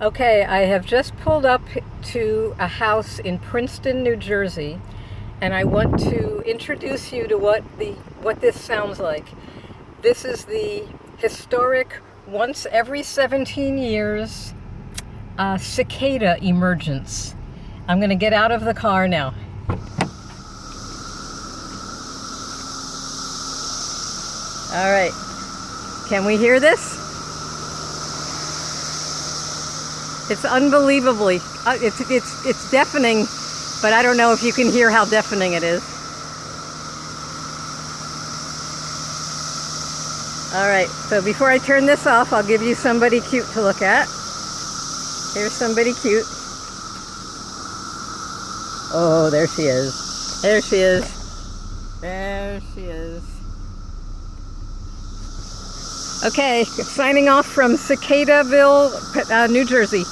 Okay, I have just pulled up to a house in Princeton, New Jersey, and I want to introduce you to what this sounds like. This is the historic, once every 17 years, cicada emergence. I'm going to get out of the car now. All right, can we hear this? It's unbelievably, it's deafening, but I don't know if you can hear how deafening it is. All right, so before I turn this off, I'll give you somebody cute to look at. Here's somebody cute. Oh, there she is. There she is. There she is. Okay, signing off from Cicadaville, New Jersey.